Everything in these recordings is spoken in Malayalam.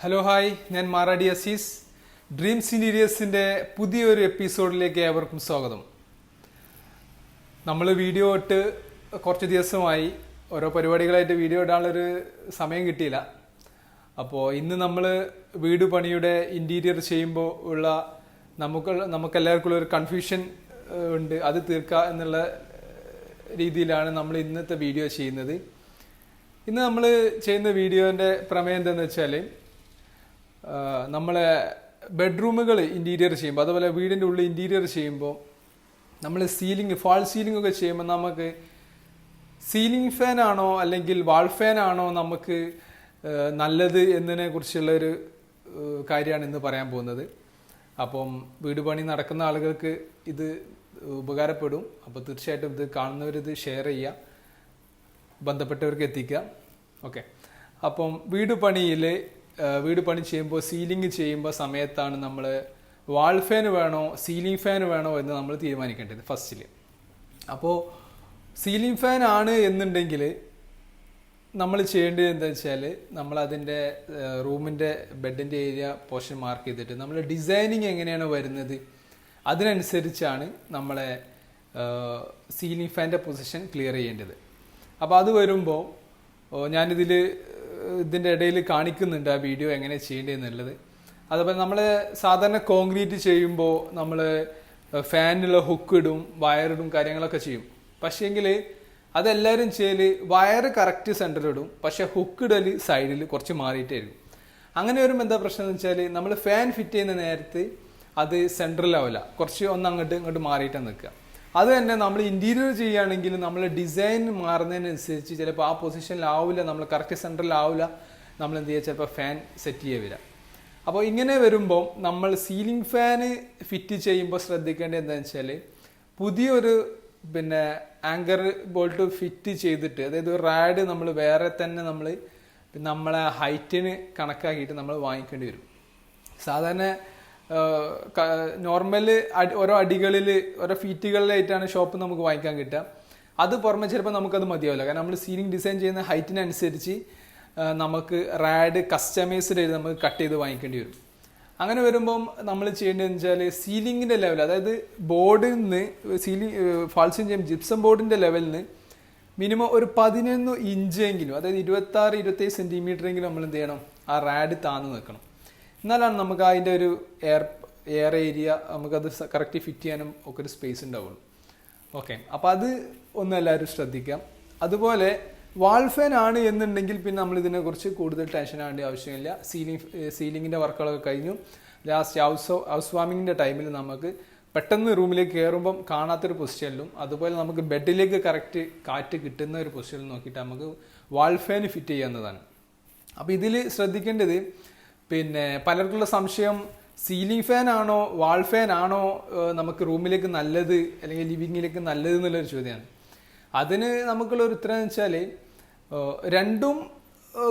ഹലോ ഹായ്, ഞാൻ മാറാടി അസീസ്. ഡ്രീംസ് ഇന്റീരിയേഴ്സിൻ്റെ പുതിയൊരു എപ്പിസോഡിലേക്ക് ഏവർക്കും സ്വാഗതം. നമ്മൾ വീഡിയോ ഇട്ട് കുറച്ച് ദിവസമായി, ഓരോ പരിപാടികളായിട്ട് വീഡിയോ ഇടാനുള്ളൊരു സമയം കിട്ടിയില്ല. അപ്പോൾ ഇന്ന് നമ്മൾ വീട് പണിയുടെ ഇൻറ്റീരിയർ ചെയ്യുമ്പോൾ ഉള്ള നമുക്കെല്ലാവർക്കും ഒരു കൺഫ്യൂഷൻ ഉണ്ട്, അത് തീർക്കുക എന്നുള്ള രീതിയിലാണ് നമ്മൾ ഇന്നത്തെ വീഡിയോ ചെയ്യുന്നത്. ഇന്ന് നമ്മൾ ചെയ്യുന്ന വീഡിയോൻ്റെ പ്രമേയം എന്താണെന്ന് വെച്ചാൽ, നമ്മളെ ബെഡ്റൂമുകൾ ഇൻറ്റീരിയർ ചെയ്യുമ്പോൾ, അതുപോലെ വീടിൻ്റെ ഉള്ളിൽ ഇൻറ്റീരിയർ ചെയ്യുമ്പോൾ നമ്മൾ ഫാൾ സീലിംഗ് ഒക്കെ ചെയ്യുമ്പോൾ നമുക്ക് സീലിംഗ് ഫാൻ ആണോ അല്ലെങ്കിൽ വാൾ ഫാൻ ആണോ നമുക്ക് നല്ലത് എന്നതിനെ കുറിച്ചുള്ളൊരു കാര്യമാണ് ഇന്ന് പറയാൻ പോകുന്നത്. അപ്പം വീട് പണി നടക്കുന്ന ആളുകൾക്ക് ഇത് ഉപകാരപ്പെടും. അപ്പോൾ തീർച്ചയായിട്ടും ഇത് കാണുന്നവരിത് ഷെയർ ചെയ്യുക, ബന്ധപ്പെട്ടവർക്ക് എത്തിക്കുക. ഓക്കെ, അപ്പം വീട് പണി ചെയ്യുമ്പോൾ, സീലിംഗ് ചെയ്യുമ്പോൾ സമയത്താണ് നമ്മൾ വാൾ ഫാൻ വേണോ സീലിംഗ് ഫാൻ വേണോ എന്ന് നമ്മൾ തീരുമാനിക്കേണ്ടത് ഫസ്റ്റിൽ. അപ്പോൾ സീലിംഗ് ഫാൻ ആണ് എന്നുണ്ടെങ്കിൽ നമ്മൾ ചെയ്യേണ്ടത് എന്താ വെച്ചാൽ, നമ്മളതിൻ്റെ റൂമിൻ്റെ ബെഡിൻ്റെ ഏരിയ പോർഷൻ മാർക്ക് ചെയ്തിട്ട് നമ്മൾ ഡിസൈനിങ് എങ്ങനെയാണ് വരുന്നത് അതിനനുസരിച്ചാണ് നമ്മളെ സീലിംഗ് ഫാൻ്റെ പൊസിഷൻ ക്ലിയർ ചെയ്യേണ്ടത്. അപ്പോൾ അത് വരുമ്പോൾ ഇതിൻ്റെ ഇടയിൽ കാണിക്കുന്നുണ്ട് ആ വീഡിയോ എങ്ങനെ ചെയ്യേണ്ടതെന്നുള്ളത്. അതുപോലെ നമ്മൾ സാധാരണ കോൺക്രീറ്റ് ചെയ്യുമ്പോൾ നമ്മൾ ഫാനിലുള്ള ഹുക്ക് ഇടും, വയറിടും, കാര്യങ്ങളൊക്കെ ചെയ്യും. പക്ഷേങ്കിൽ അതെല്ലാവരും ചെയ്യൽ വയറ് കറക്റ്റ് സെൻറ്ററിലിടും, പക്ഷെ ഹുക്ക് ഇടൽ സൈഡിൽ കുറച്ച് മാറിയിട്ടായിരിക്കും. അങ്ങനെ വരുമ്പോൾ എന്താ പ്രശ്നം എന്ന് വെച്ചാൽ, നമ്മൾ ഫാൻ ഫിറ്റ് ചെയ്യുന്ന നേരത്ത് അത് സെൻട്രലാവില്ല, കുറച്ച് ഒന്ന് ഇങ്ങോട്ട് മാറിയിട്ടാണ് നിൽക്കുക. അത് തന്നെ നമ്മൾ ഇൻറ്റീരിയർ ചെയ്യുകയാണെങ്കിൽ നമ്മൾ ഡിസൈൻ മാറുന്നതിനനുസരിച്ച് ചിലപ്പോൾ ആ പൊസിഷനിലാവില്ല, നമ്മൾ കറക്റ്റ് സെൻറ്ററിലാവില്ല, നമ്മൾ എന്ത് ചെയ്യുക, ചിലപ്പോൾ ഫാൻ സെറ്റ് ചെയ്യുക വരാം. അപ്പോൾ ഇങ്ങനെ വരുമ്പോൾ നമ്മൾ സീലിംഗ് ഫാന് ഫിറ്റ് ചെയ്യുമ്പോൾ ശ്രദ്ധിക്കേണ്ടത് എന്താണെന്ന് വെച്ചാൽ, പുതിയൊരു ആങ്കർ ബോൾട്ട് ഫിറ്റ് ചെയ്തിട്ട്, അതായത് ഒരു റാഡ് നമ്മൾ വേറെ തന്നെ നമ്മളെ ഹൈറ്റിന് കണക്കാക്കിയിട്ട് നമ്മൾ വാങ്ങിക്കേണ്ടി വരും. സാധാരണ നോർമല് ഓരോ അടികളിൽ, ഓരോ ഫീറ്റുകളിലായിട്ടാണ് ഷോപ്പ് നമുക്ക് വാങ്ങിക്കാൻ കിട്ടുക. അത് പുറമെ ചിലപ്പോൾ നമുക്കത് മതിയാവില്ല, കാരണം നമ്മൾ സീലിംഗ് ഡിസൈൻ ചെയ്യുന്ന ഹൈറ്റിനനുസരിച്ച് നമുക്ക് റാഡ് കസ്റ്റമൈസ്ഡ് ചെയ്ത് നമുക്ക് കട്ട് ചെയ്ത് വാങ്ങിക്കേണ്ടി വരും. അങ്ങനെ വരുമ്പം നമ്മൾ ചെയ്യേണ്ടതെന്ന് വെച്ചാൽ, സീലിംഗിൻ്റെ ലെവൽ, അതായത് ബോർഡിൽ നിന്ന് ഫാൾസിങ് ചെയ്യും ജിപ്സം ബോർഡിൻ്റെ ലെവലിൽ നിന്ന് മിനിമം ഒരു 11 ഇഞ്ചെങ്കിലും, അതായത് 26-27 സെൻറ്റിമീറ്ററെങ്കിലും നമ്മൾ എന്ത് ചെയ്യണം, ആ റാഡ് താന്ന് നിൽക്കണം. എന്നാലാണ് നമുക്ക് അതിൻ്റെ ഒരു എയർ ഏരിയ നമുക്കത് കറക്റ്റ് ഫിറ്റ് ചെയ്യാനും ഒക്കെ ഒരു സ്പേസ് ഉണ്ടാവുള്ളൂ. ഓക്കെ, അപ്പോൾ അത് ഒന്ന് എല്ലാവരും ശ്രദ്ധിക്കാം. അതുപോലെ വാൾ ഫാൻ ആണ് എന്നുണ്ടെങ്കിൽ പിന്നെ നമ്മൾ ഇതിനെക്കുറിച്ച് കൂടുതൽ ടെൻഷൻ ആവേണ്ട ആവശ്യമില്ല. സീലിങ്ങിൻ്റെ വർക്കുകളൊക്കെ കഴിഞ്ഞു, ലാസ്റ്റ് ഹൗസ് വാമിങ്ങിൻ്റെ ടൈമിൽ നമുക്ക് പെട്ടെന്ന് റൂമിലേക്ക് കയറുമ്പം കാണാത്തൊരു പൊസിഷനിലും, അതുപോലെ നമുക്ക് ബെഡിലേക്ക് കറക്റ്റ് കാറ്റ് കിട്ടുന്ന ഒരു പൊസിഷനിൽ നോക്കിയിട്ട് നമുക്ക് വാൾ ഫാൻ ഫിറ്റ് ചെയ്യാവുന്നതാണ്. അപ്പോൾ ഇതിൽ ശ്രദ്ധിക്കേണ്ടത്, പലർക്കുള്ള സംശയം, സീലിംഗ് ഫാൻ ആണോ വാൾ ഫാൻ ആണോ നമുക്ക് റൂമിലേക്ക് നല്ലത് അല്ലെങ്കിൽ ലിവിങ്ങിലേക്ക് നല്ലത് എന്നുള്ളൊരു ചോദ്യമാണ്. അതിന് നമുക്കുള്ള ഒരു ഉത്തരം എന്ന് വെച്ചാൽ, രണ്ടും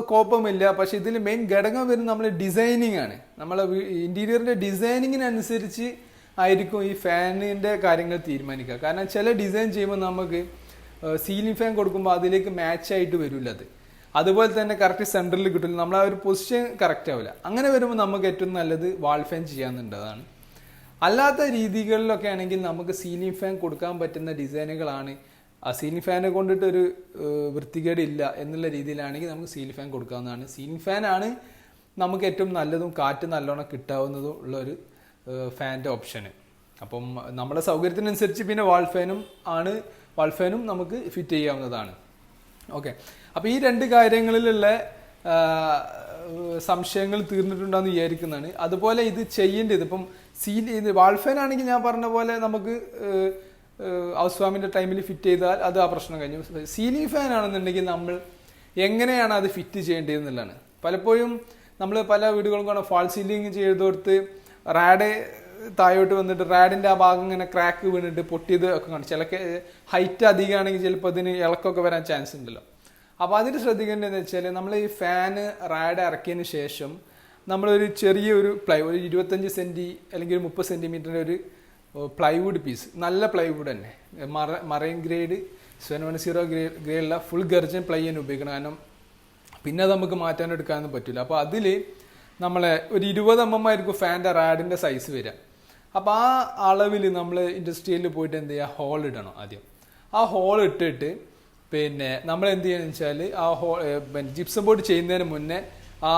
കുഴപ്പമില്ല. പക്ഷെ ഇതിൽ മെയിൻ ഘടകം വരുന്നത് നമ്മൾ ഡിസൈനിങ് ആണ്. നമ്മളെ ഇൻറ്റീരിയറിൻ്റെ ഡിസൈനിങ്ങിനനുസരിച്ച് ആയിരിക്കും ഈ ഫാനിൻ്റെ കാര്യങ്ങൾ തീരുമാനിക്കുക. കാരണം ചില ഡിസൈൻ ചെയ്യുമ്പോൾ നമുക്ക് സീലിംഗ് ഫാൻ കൊടുക്കുമ്പോൾ അതിലേക്ക് മാച്ചായിട്ട് വരില്ല, അതുപോലെ തന്നെ കറക്റ്റ് സെൻറ്ററിൽ കിട്ടില്ല, നമ്മൾ ആ ഒരു പൊസിഷൻ കറക്റ്റ് ആവില്ല. അങ്ങനെ വരുമ്പോൾ നമുക്ക് ഏറ്റവും നല്ലത് വാൾ ഫാൻ ചെയ്യാന്നുണ്ടതാണ്. അല്ലാത്ത രീതികളിലൊക്കെ ആണെങ്കിൽ നമുക്ക് സീലിംഗ് ഫാൻ കൊടുക്കാൻ പറ്റുന്ന ഡിസൈനുകളാണ്. ആ സീലിംഗ് ഫാനെ കൊണ്ടിട്ടൊരു വൃത്തികേടില്ല എന്നുള്ള രീതിയിലാണെങ്കിൽ നമുക്ക് സീലിംഗ് ഫാൻ കൊടുക്കാവുന്നതാണ്. സീലിംഗ് ഫാനാണ് നമുക്ക് ഏറ്റവും നല്ലതും കാറ്റ് നല്ലോണം കിട്ടാവുന്നതും ഉള്ളൊരു ഫാൻ്റെ ഓപ്ഷന്. അപ്പം നമ്മുടെ സൗകര്യത്തിനനുസരിച്ച് പിന്നെ വാൾ ഫാനും നമുക്ക് ഫിറ്റ് ചെയ്യാവുന്നതാണ്. ഓക്കെ, അപ്പോൾ ഈ രണ്ട് കാര്യങ്ങളിലുള്ള സംശയങ്ങൾ തീർന്നിട്ടുണ്ടെന്ന് വിചാരിക്കുന്നതാണ്. അതുപോലെ ഇത് ചെയ്യേണ്ടത്, ഇപ്പം വാൾ ഫാൻ ആണെങ്കിൽ ഞാൻ പറഞ്ഞ പോലെ നമുക്ക് ഹൗസ് വാമിൻ്റെ ടൈമിൽ ഫിറ്റ് ചെയ്താൽ അത് ആ പ്രശ്നം കഴിഞ്ഞു. സീലിംഗ് ഫാൻ ആണെന്നുണ്ടെങ്കിൽ നമ്മൾ എങ്ങനെയാണ് അത് ഫിറ്റ് ചെയ്യേണ്ടതെന്നുള്ളതാണ്. പലപ്പോഴും നമ്മൾ പല വീടുകളും കാണാം, ഫാൾ സീലിംഗ് ചെയ്തെടുത്ത് റാഡ് താഴോട്ട് വന്നിട്ട് റാഡിൻ്റെ ആ ഭാഗം ഇങ്ങനെ ക്രാക്ക് വീണിട്ട് പൊട്ടിയത് ഒക്കെ കാണും. ചില ഹൈറ്റ് അധികമാണെങ്കിൽ ചിലപ്പോൾ അതിന് ഇളക്കമൊക്കെ വരാൻ ചാൻസ് ഉണ്ടല്ലോ. അപ്പോൾ അതിന് ശ്രദ്ധിക്കേണ്ടതെന്ന് വെച്ചാൽ, നമ്മൾ ഈ ഫാന് റാഡ് ഇറക്കിയതിന് ശേഷം നമ്മളൊരു ചെറിയൊരു ഒരു 25 സെൻറ്റി അല്ലെങ്കിൽ 30 സെൻറ്റിമീറ്ററിൻ്റെ ഒരു പ്ലൈവുഡ് പീസ്, നല്ല പ്ലൈവുഡ് തന്നെ, മറൈൻ ഗ്രേഡ് 710 ഗ്രേഡുള്ള ഫുൾ ഗർജൻ പ്ലൈ തന്നെ ഉപയോഗിക്കണം. കാരണം പിന്നെ അത് നമുക്ക് മാറ്റാനെടുക്കാനൊന്നും പറ്റില്ല. അപ്പോൾ അതിൽ നമ്മളെ ഒരു 20 ആയിരിക്കും ഫാൻ്റെ റാഡിൻ്റെ സൈസ് വരിക. അപ്പോൾ ആ അളവിൽ നമ്മൾ ഇൻഡസ്ട്രിയിൽ പോയിട്ട് എന്ത് ചെയ്യുക, ഹോൾ ഇടണം ആദ്യം. ആ ഹോൾ ഇട്ടിട്ട് പിന്നെ നമ്മൾ എന്ത് ചെയ്യുകയെന്ന് വെച്ചാൽ ആ പിന്നെ ജിപ്സം ബോർഡ് ചെയ്യുന്നതിന് മുന്നേ ആ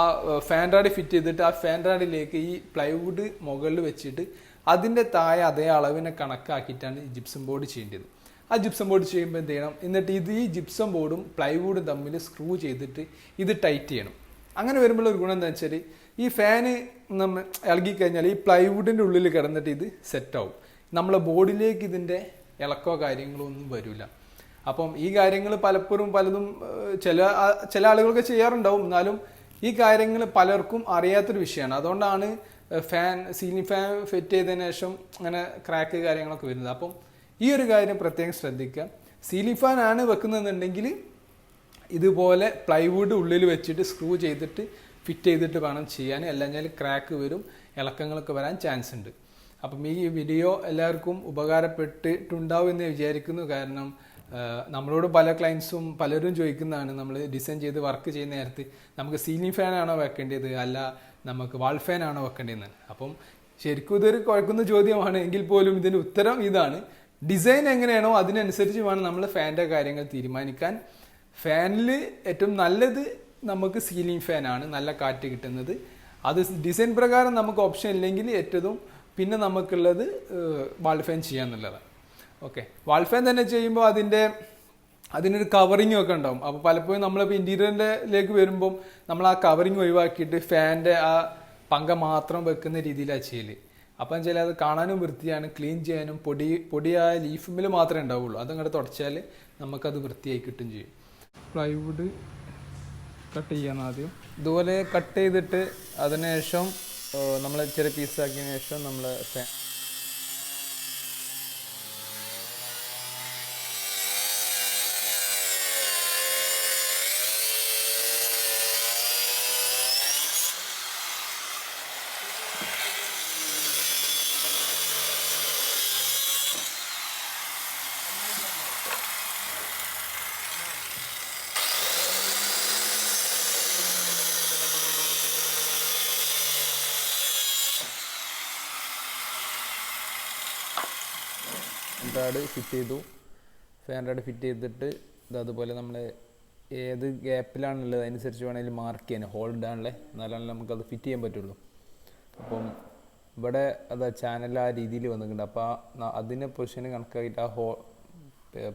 ഫാൻ റാഡ് ഫിറ്റ് ചെയ്തിട്ട് ആ ഫാൻ റാഡിലേക്ക് ഈ പ്ലൈവുഡ് മുകളിൽ വെച്ചിട്ട് അതിൻ്റെ താഴെ അതേ അളവിനെ കണക്കാക്കിയിട്ടാണ് ജിപ്സം ബോർഡ് ചെയ്യേണ്ടത്. ആ ജിപ്സം ബോർഡ് ചെയ്യുമ്പോൾ എന്ത് ചെയ്യണം, എന്നിട്ട് ഈ ജിപ്സം ബോർഡും പ്ലൈവുഡും തമ്മിൽ സ്ക്രൂ ചെയ്തിട്ട് ഇത് ടൈറ്റ് ചെയ്യണം. അങ്ങനെ വരുമ്പോൾ ഒരു ഗുണം എന്താ വെച്ചാൽ ഈ ഫാന് നമ്മൾ ഇളകിക്കഴിഞ്ഞാൽ ഈ പ്ലൈവുഡിൻ്റെ ഉള്ളിൽ കിടന്നിട്ട് ഇത് സെറ്റാവും. നമ്മളെ ബോർഡിലേക്ക് ഇതിൻ്റെ ഇളക്കോ കാര്യങ്ങളോ ഒന്നും വരില്ല. അപ്പം ഈ കാര്യങ്ങൾ പലതും ചില ആളുകൾക്ക് ചെയ്യാറുണ്ടാവും. എന്നാലും ഈ കാര്യങ്ങൾ പലർക്കും അറിയാത്തൊരു വിഷയമാണ്. അതുകൊണ്ടാണ് സീലിംഗ് ഫാൻ ഫിറ്റ് ചെയ്തതിന് ശേഷം അങ്ങനെ ക്രാക്ക് കാര്യങ്ങളൊക്കെ വരുന്നത്. അപ്പം ഈ ഒരു കാര്യം പ്രത്യേകം ശ്രദ്ധിക്കുക. സീലിംഗ് ഫാൻ ആണ് വെക്കുന്നതെന്നുണ്ടെങ്കിൽ ഇതുപോലെ പ്ലൈവുഡ് ഉള്ളിൽ വെച്ചിട്ട് സ്ക്രൂ ചെയ്തിട്ട് ഫിറ്റ് ചെയ്തിട്ട് വേണം ചെയ്യാൻ. അല്ലെങ്കിൽ ക്രാക്ക് വരും, ഇളക്കങ്ങളൊക്കെ വരാൻ ചാൻസ് ഉണ്ട്. അപ്പം ഈ വീഡിയോ എല്ലാവർക്കും ഉപകാരപ്പെട്ടിട്ടുണ്ടാവും എന്ന് വിചാരിക്കുന്നു. കാരണം നമ്മളോട് പല ക്ലയൻസും പലരും ചോദിക്കുന്നതാണ്, നമ്മൾ ഡിസൈൻ ചെയ്ത് വർക്ക് ചെയ്യുന്ന നേരത്ത് നമുക്ക് സീലിംഗ് ഫാനാണോ വെക്കേണ്ടത് അല്ല നമുക്ക് വാൾ ഫാനാണോ വെക്കേണ്ടതെന്ന്. അപ്പം ശരിക്കും ഇതൊരു കുഴക്കുന്ന ചോദ്യമാണ്. എങ്കിൽ പോലും ഇതിൻ്റെ ഉത്തരം ഇതാണ്. ഡിസൈൻ എങ്ങനെയാണോ അതിനനുസരിച്ച് വേണം നമ്മൾ ഫാൻ്റെ കാര്യങ്ങൾ തീരുമാനിക്കാൻ. ഫാനിൽ ഏറ്റവും നല്ലത് നമുക്ക് സീലിംഗ് ഫാനാണ്, നല്ല കാറ്റ് കിട്ടുന്നത്. അത് ഡിസൈൻ പ്രകാരം നമുക്ക് ഓപ്ഷൻ ഇല്ലെങ്കിൽ ഏറ്റവും പിന്നെ നമുക്കുള്ളത് വാൾ ഫാൻ ചെയ്യാന്നുള്ളതാണ്. ഓക്കെ, വാൾ ഫാൻ തന്നെ ചെയ്യുമ്പോൾ അതിനൊരു കവറിങ് ഒക്കെ ഉണ്ടാവും. അപ്പോൾ പലപ്പോഴും നമ്മളിപ്പോൾ ഇൻറ്റീരിയറിലേക്ക് വരുമ്പം നമ്മൾ ആ കവറിങ് ഒഴിവാക്കിയിട്ട് ഫാൻ്റെ ആ പങ്ക മാത്രം വെക്കുന്ന രീതിയിലാണ് ചെയ്യൽ. അപ്പം വെച്ചാൽ അത് കാണാനും വൃത്തിയാണ്, ക്ലീൻ ചെയ്യാനും പൊടിയായ ലീഫിൽ മാത്രമേ ഉണ്ടാവുള്ളൂ. അതങ്ങോട്ട് തുടച്ചാൽ നമുക്കത് വൃത്തിയായി കിട്ടും ചെയ്യും. പ്ലൈവുഡ് കട്ട് ചെയ്യാൻ ആദ്യം ഇതുപോലെ കട്ട് ചെയ്തിട്ട് അതിനുശേഷം നമ്മൾ ചെറിയ പീസാക്കിയതിന് ശേഷം നമ്മൾ റാഡ് ഫിറ്റ് ചെയ്തു. ഫാൻ റാഡ് ഫിറ്റ് ചെയ്തിട്ട് അതുപോലെ നമ്മൾ ഏത് ഗ്യാപ്പിലാണുള്ളത് അതിനനുസരിച്ച് വേണമെങ്കിൽ മാർക്ക് ചെയ്യാൻ, ഹോൾ ഇടാനുള്ള, എന്നാലാണല്ലോ നമുക്കത് ഫിറ്റ് ചെയ്യാൻ പറ്റുള്ളൂ. അപ്പം ഇവിടെ ചാനൽ ആ രീതിയിൽ വന്നിട്ടുണ്ട്. അപ്പോൾ അതിനെ പൊസിഷന് കണക്കാക്കിയിട്ട് ആ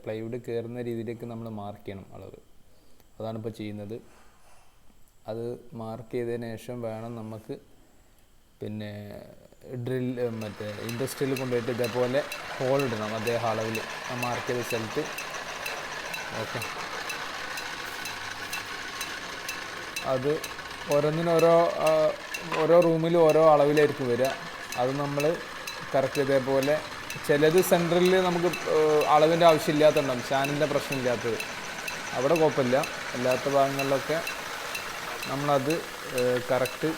പ്ലൈവുഡ് കയറുന്ന രീതിയിലേക്ക് നമ്മൾ മാർക്ക് ചെയ്യണം അളവ്. അതാണ് ഇപ്പോൾ ചെയ്യുന്നത്. അത് മാർക്ക് ചെയ്തതിന് ശേഷം വേണം നമുക്ക് പിന്നെ മറ്റേ ഇൻഡസ്ട്രിയിൽ കൊണ്ടുപോയിട്ട് ഇതേപോലെ ഹോൾ ഇടണം അതേ അളവിൽ ആ മാർക്ക് ചെയ്ത സ്ഥലത്ത്. ഓക്കെ, അത് ഓരോ റൂമിലും ഓരോ അളവിലായിരിക്കും വരിക. അത് നമ്മൾ കറക്റ്റ് ഇതേപോലെ, ചിലത് സെൻറ്ററിൽ നമുക്ക് അളവിൻ്റെ ആവശ്യമില്ലാത്തതുണ്ടാകും, ചാനലിൻ്റെ പ്രശ്നമില്ലാത്തത്, അവിടെ കുഴപ്പമില്ല. അല്ലാത്ത ഭാഗങ്ങളിലൊക്കെ നമ്മളത് കറക്റ്റ്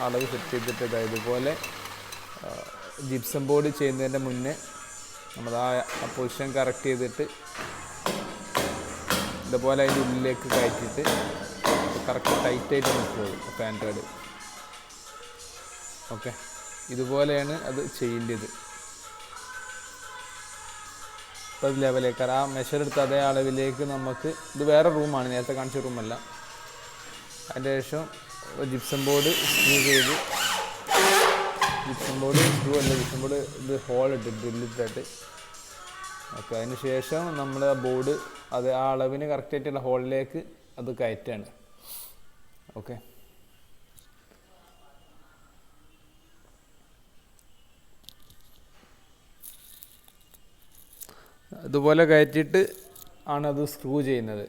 അളവ് സെറ്റ് ചെയ്തിട്ട് ഇതുപോലെ ജിപ്സം ബോർഡ് ചെയ്യുന്നതിൻ്റെ മുന്നേ നമ്മൾ ആ പൊസിഷൻ കറക്റ്റ് ചെയ്തിട്ട് ഇതുപോലെ അതിൻ്റെ ഉള്ളിലേക്ക് കയറ്റിയിട്ട് കറക്റ്റ് ടൈറ്റായിട്ട് നിൽക്കുള്ളൂ ഫാൻ റാഡ്. ഓക്കെ, ഇതുപോലെയാണ് അത് ചെയ്യേണ്ടത്. അപ്പോൾ അത് ലെവലേക്ക് ആ മെഷർ എടുത്ത് അതേ അളവിലേക്ക് നമുക്ക്, ഇത് വേറെ റൂമാണ്, നേരത്തെ കാണിച്ച റൂമല്ല. അതിൻ്റെ ശേഷം ജിപ്സം ബോർഡ് സ്ക്രൂ ചെയ്ത്, ജിപ്സം ബോർഡ് ഇത് ഹോൾ ഇട്ട് ഡ്രില്ലിട്ടിട്ട്. ഓക്കെ, അതിന് ശേഷം നമ്മൾ ആ ബോർഡ് അത് ആ അളവിന് കറക്റ്റായിട്ടുള്ള ഹോളിലേക്ക് അത് കയറ്റാണ്. ഓക്കെ, അതുപോലെ കയറ്റിയിട്ട് ആണ് അത് സ്ക്രൂ ചെയ്യുന്നത്.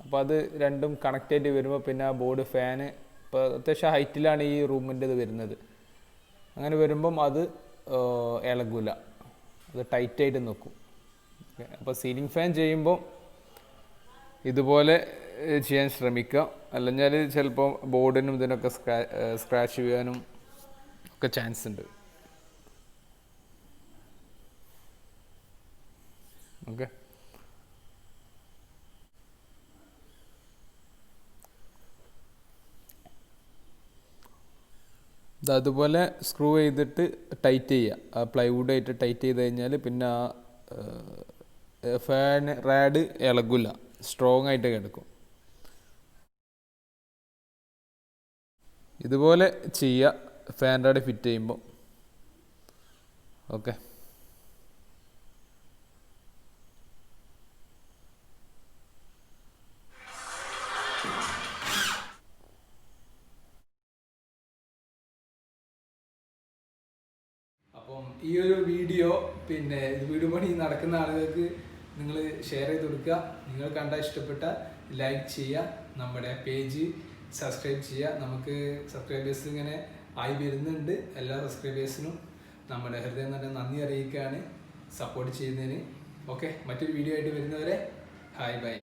അപ്പോൾ അത് രണ്ടും കണക്റ്റ് ആയിട്ട് വരുമ്പോൾ പിന്നെ ആ ബോർഡ് ഫാന് ഇപ്പോൾ അത്യാവശ്യം ഹൈറ്റിലാണ് ഈ റൂമിൻ്റെ ഇത് വരുന്നത്. അങ്ങനെ വരുമ്പം അത് ഇളകില്ല, അത് ടൈറ്റായിട്ട് നിൽക്കും. അപ്പോൾ സീലിംഗ് ഫാൻ ചെയ്യുമ്പോൾ ഇതുപോലെ ചെയ്യാൻ ശ്രമിക്കുക. അല്ലെങ്കിൽ ചിലപ്പോൾ ബോർഡിനും ഇതിനൊക്കെ സ്ക്രാച്ച് ചെയ്യാനും ഒക്കെ ചാൻസ് ഉണ്ട്. ഓക്കെ, അതുപോലെ സ്ക്രൂ ചെയ്തിട്ട് ടൈറ്റ് ചെയ്യുക. ആ പ്ലൈവുഡായിട്ട് ടൈറ്റ് ചെയ്ത് കഴിഞ്ഞാൽ പിന്നെ ആ ഫാൻ റാഡ് ഇളകില്ല, സ്ട്രോങ് ആയിട്ട് കിടക്കും. ഇതുപോലെ ചെയ്യുക ഫാൻ റാഡ് ഫിറ്റ് ചെയ്യുമ്പോൾ. ഓക്കെ. അപ്പം ഈ ഒരു വീഡിയോ പിന്നെ വീട് പണി നടക്കുന്ന ആളുകൾക്ക് നിങ്ങൾ ഷെയർ ചെയ്ത് കൊടുക്കുക. നിങ്ങൾ കണ്ടാൽ ഇഷ്ടപ്പെട്ട ലൈക്ക് ചെയ്യുക, നമ്മുടെ പേജ് സബ്സ്ക്രൈബ് ചെയ്യുക. നമുക്ക് സബ്സ്ക്രൈബേഴ്സ് ഇങ്ങനെ ആയി വരുന്നുണ്ട്. എല്ലാ സബ്സ്ക്രൈബേഴ്സിനും നമ്മുടെ ഹൃദയം തന്നെ നന്ദി അറിയിക്കുകയാണ് സപ്പോർട്ട് ചെയ്യുന്നതിന്. ഓക്കെ, മറ്റൊരു വീഡിയോ ആയിട്ട് വരുന്നവരെ ഹായ് ബൈ.